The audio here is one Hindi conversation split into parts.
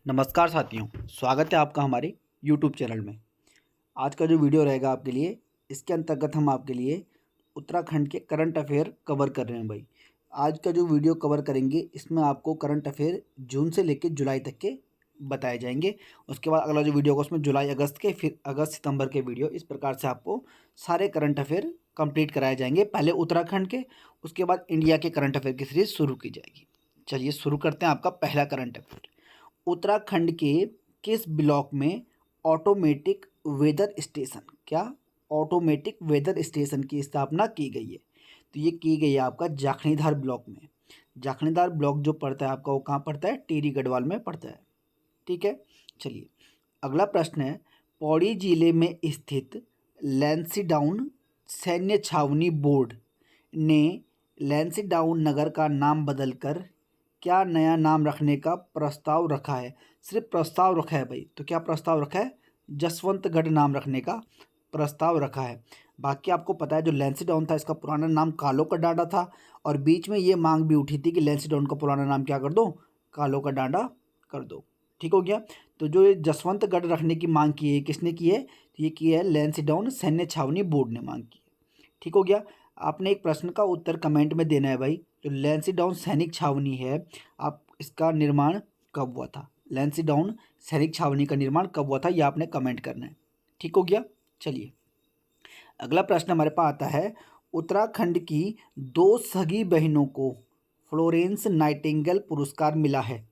नमस्कार साथियों, स्वागत है आपका हमारे YouTube चैनल में। आज का जो वीडियो रहेगा आपके लिए, इसके अंतर्गत हम आपके लिए उत्तराखंड के करंट अफेयर कवर कर रहे हैं भाई। आज का जो वीडियो कवर करेंगे इसमें आपको करंट अफेयर जून से लेकर जुलाई तक के बताए जाएंगे। उसके बाद अगला जो वीडियो होगा उसमें जुलाई अगस्त के, फिर अगस्त सितंबर के वीडियो। इस प्रकार से आपको सारे करंट अफेयर कंप्लीट कराए जाएंगे। पहले उत्तराखंड के, उसके बाद इंडिया के करंट अफेयर की सीरीज शुरू की जाएगी। चलिए शुरू करते हैं आपका पहला करंट अफेयर। उत्तराखंड के किस ब्लॉक में ऑटोमेटिक वेदर स्टेशन, क्या ऑटोमेटिक वेदर स्टेशन की स्थापना की गई है? तो ये की गई है आपका जाखणीधार ब्लॉक में। जाखणीधार ब्लॉक जो पड़ता है आपका, वो कहाँ पड़ता है? टिहरी गढ़वाल में पड़ता है। ठीक है, चलिए अगला प्रश्न है। पौड़ी जिले में स्थित लैंसीडाउन सैन्य छावनी बोर्ड ने लैंसीडाउन नगर का नाम बदलकर क्या नया नाम रखने का प्रस्ताव रखा है? सिर्फ प्रस्ताव रखा है भाई। तो क्या प्रस्ताव रखा है? जसवंतगढ़ नाम रखने का प्रस्ताव रखा है। बाकी आपको पता है जो लैंसीडाउन था इसका पुराना नाम कालो का डांडा था, और बीच में ये मांग भी उठी थी कि लैंसीडाउन का पुराना नाम क्या कर दो? कालो का डांडा कर दो। ठीक हो गया। तो जो ये जसवंतगढ़ रखने की मांग की है, किसने की है? तो ये की है लैंसीडाउन सैन्य छावनी बोर्ड ने मांग की है। ठीक हो गया। आपने एक प्रश्न का उत्तर कमेंट में देना है भाई। जो लैंसीडाउन सैनिक छावनी है, आप इसका निर्माण कब हुआ था? लैंसीडाउन सैनिक छावनी का निर्माण कब हुआ था, ये आपने कमेंट करना है। ठीक हो गया। चलिए अगला प्रश्न हमारे पास आता है। उत्तराखंड की दो सगी बहनों को फ्लोरेंस नाइटिंगेल पुरस्कार मिला है।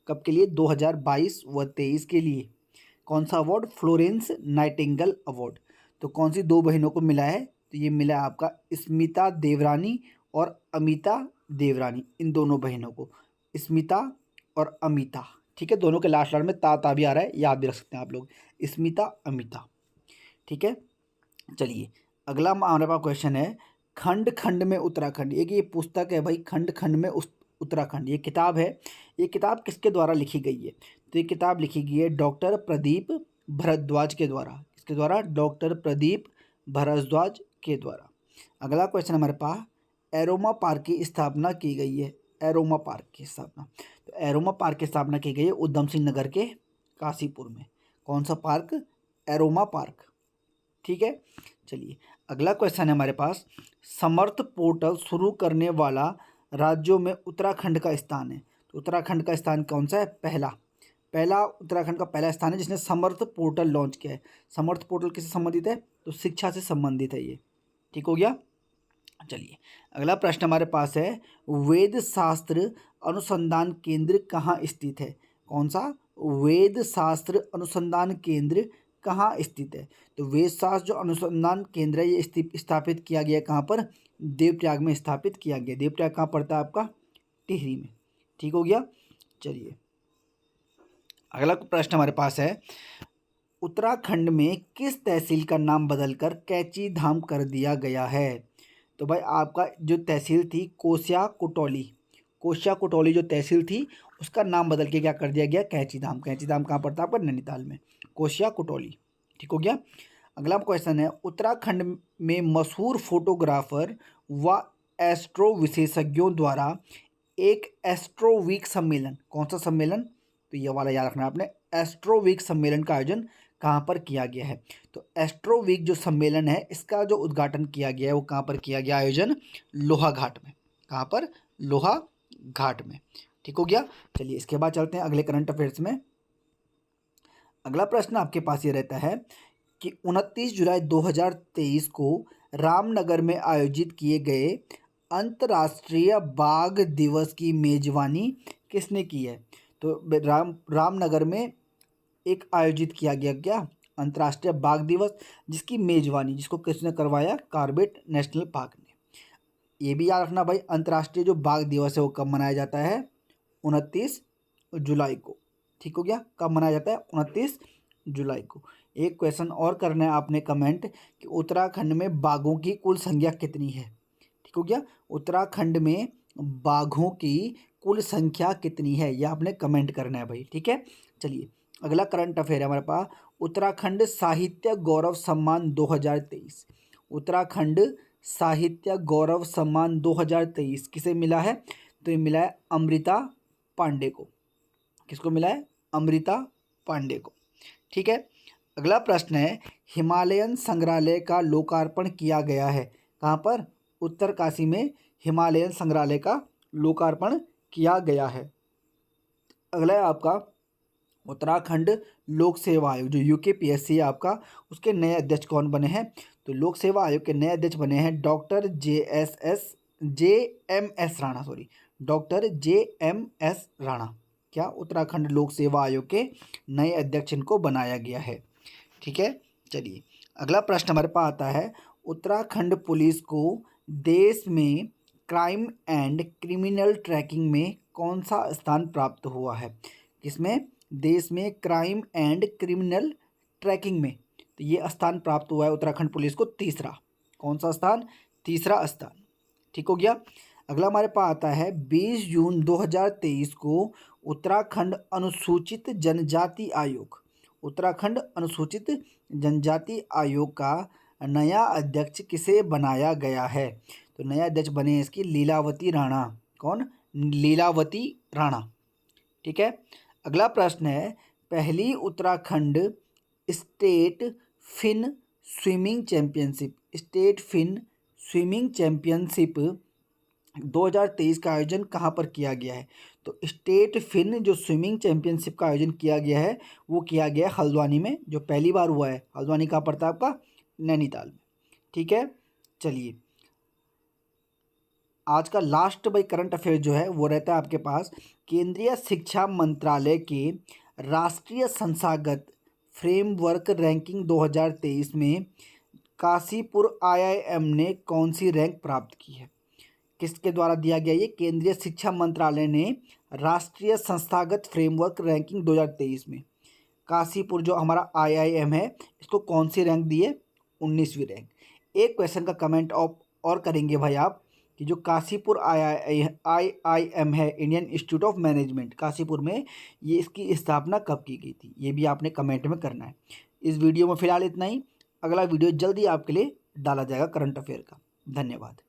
कब के लिए? 2022 व 23 के लिए। कौन सा अवार्ड? Florence Nightingale award. तो कौन सी दो बहनों को मिला है? तो ये मिला है आपका स्मिता देवरानी और अमिता देवरानी। इन दोनों बहनों को, स्मिता और अमिता। ठीक है, दोनों के लास्ट लाइन में ता भी आ रहा है, याद भी रख सकते हैं आप लोग, स्मिता अमिता। ठीक है, चलिए अगला हमारे पास क्वेश्चन है। खंड खंड में उत्तराखंड, ये पुस्तक है भाई, खंड खंड में उत्तराखंड, ये किताब है। ये किताब किसके द्वारा लिखी गई है? तो ये किताब लिखी गई है डॉक्टर प्रदीप भारद्वाज के द्वारा। किसके द्वारा? डॉक्टर प्रदीप भारद्वाज के द्वारा। अगला क्वेश्चन हमारे पास, एरोमा पार्क की स्थापना की गई है। एरोमा पार्क की स्थापना, तो एरोमा पार्क की स्थापना की गई है उधम सिंह नगर के काशीपुर में। कौन सा पार्क? Aroma park. ठीक है, चलिए अगला क्वेश्चन है हमारे पास। समर्थ पोर्टल शुरू करने वाला राज्यों में उत्तराखंड का स्थान है। तो उत्तराखंड का स्थान कौन सा है? पहला उत्तराखंड का पहला स्थान है जिसने समर्थ पोर्टल लॉन्च किया है। समर्थ पोर्टल किससे संबंधित है? तो शिक्षा से संबंधित है ये। ठीक हो गया। चलिए अगला प्रश्न हमारे पास है। वेद शास्त्र अनुसंधान केंद्र कहाँ स्थित है? कौन सा? वेद शास्त्र अनुसंधान केंद्र कहाँ स्थित है? तो वेद शास्त्र जो अनुसंधान केंद्र है ये स्थापित किया गया कहाँ पर? देवप्रयाग में स्थापित किया गया। देवप्रयाग कहाँ पड़ता है आपका? टिहरी में। ठीक हो गया। चलिए अगला प्रश्न हमारे पास है। उत्तराखंड में किस तहसील का नाम बदलकर कैची धाम कर दिया गया है? तो भाई आपका जो तहसील थी कोसिया कुटौली, कोसिया कुटौली जो तहसील थी उसका नाम बदल के क्या कर दिया गया? कैची धाम। कैची धाम कहाँ पड़ता है आपका? नैनीताल में। कोसिया कुटौली। ठीक हो गया। अगला क्वेश्चन है। उत्तराखंड में मशहूर फोटोग्राफर व एस्ट्रो विशेषज्ञों द्वारा एक एस्ट्रो वीक सम्मेलन, कौन सा सम्मेलन? तो ये वाला याद रखना है आपने। एस्ट्रो वीक सम्मेलन का आयोजन कहाँ पर किया गया है? तो एस्ट्रो वीक जो सम्मेलन है इसका जो उद्घाटन किया गया है वो कहाँ पर किया गया आयोजन? लोहाघाट में। कहाँ पर? लोहाघाट में। ठीक हो गया। चलिए इसके बाद चलते हैं अगले करंट अफेयर्स में। अगला प्रश्न आपके पास ये रहता है कि 29 जुलाई 2023 को रामनगर में आयोजित किए गए अंतर्राष्ट्रीय बाघ दिवस की मेजबानी किसने की है? तो रामनगर में एक आयोजित किया गया क्या? अंतर्राष्ट्रीय बाघ दिवस, जिसकी मेजबानी जिसको किसने करवाया? कॉर्बेट नेशनल पार्क ने। ये भी याद रखना भाई, अंतर्राष्ट्रीय जो बाघ दिवस है वो कब मनाया जाता है? 29 जुलाई को। ठीक हो गया। कब मनाया जाता है? 29 जुलाई को। एक क्वेश्चन और करना है आपने कमेंट कि उत्तराखंड में बाघों की कुल संख्या कितनी है? ठीक हो गया। उत्तराखंड में बाघों की कुल संख्या कितनी है, यह आपने कमेंट करना है भाई। ठीक है, चलिए अगला करंट अफेयर है हमारे पास। उत्तराखंड साहित्य गौरव सम्मान 2023। उत्तराखंड साहित्य गौरव सम्मान 2023 किसे मिला है? तो ये मिला है अमृता पांडे को। किसको मिला है? अमृता पांडे को। ठीक है, अगला प्रश्न है, हिमालयन संग्रहालय का लोकार्पण किया गया है कहाँ पर? उत्तरकाशी में हिमालयन संग्रहालय का लोकार्पण किया गया है। अगला है आपका उत्तराखंड लोक सेवा आयोग, जो यूकेपीएससी है आपका, उसके नए अध्यक्ष कौन बने हैं? तो लोक सेवा आयोग के नए अध्यक्ष बने हैं doctor JMS Rana, doctor JMS Rana. क्या? उत्तराखंड लोक सेवा आयोग के नए अध्यक्ष इनको बनाया गया है। ठीक है, चलिए अगला प्रश्न हमारे पास आता है, उत्तराखंड पुलिस को देश में क्राइम एंड क्रिमिनल ट्रैकिंग में कौन सा स्थान प्राप्त हुआ है? किसमें? देश में क्राइम एंड क्रिमिनल ट्रैकिंग में, तो ये स्थान प्राप्त हुआ है उत्तराखंड पुलिस को तीसरा। कौन सा स्थान? तीसरा स्थान। ठीक हो गया। अगला हमारे पास आता है, 20 जून 2023 को उत्तराखंड अनुसूचित जनजाति आयोग, उत्तराखंड अनुसूचित जनजाति आयोग का नया अध्यक्ष किसे बनाया गया है? तो नया अध्यक्ष बने इसकी लीलावती राणा। कौन? लीलावती राणा। ठीक है, अगला प्रश्न है, पहली Uttarakhand state fin swimming championship, state fin swimming championship 2023 का आयोजन कहाँ पर किया गया है? तो स्टेट फिन जो स्विमिंग चैंपियनशिप का आयोजन किया गया है वो किया गया है हल्द्वानी में, जो पहली बार हुआ है। हल्द्वानी कहाँ पड़ता है आपका? नैनीताल में। ठीक है, चलिए आज का लास्ट भाई करंट अफेयर जो है वो रहता है आपके पास, केंद्रीय शिक्षा मंत्रालय के राष्ट्रीय संस्थागत फ्रेमवर्क रैंकिंग 2023 में काशीपुर IIM ने कौन सी रैंक प्राप्त की है? किसके द्वारा दिया गया? ये केंद्रीय शिक्षा मंत्रालय ने राष्ट्रीय संस्थागत फ्रेमवर्क रैंकिंग 2023 में काशीपुर जो हमारा IIM है इसको कौन सी रैंक दी है? 19वीं रैंक। एक क्वेश्चन का कमेंट और करेंगे भाई आप कि जो काशीपुर IIM है, Indian institute of management Kashipur में, ये इसकी स्थापना कब की गई थी? ये भी आपने कमेंट में करना है। इस वीडियो में फिलहाल इतना ही, अगला वीडियो जल्दी आपके लिए डाला जाएगा करंट अफेयर का। धन्यवाद।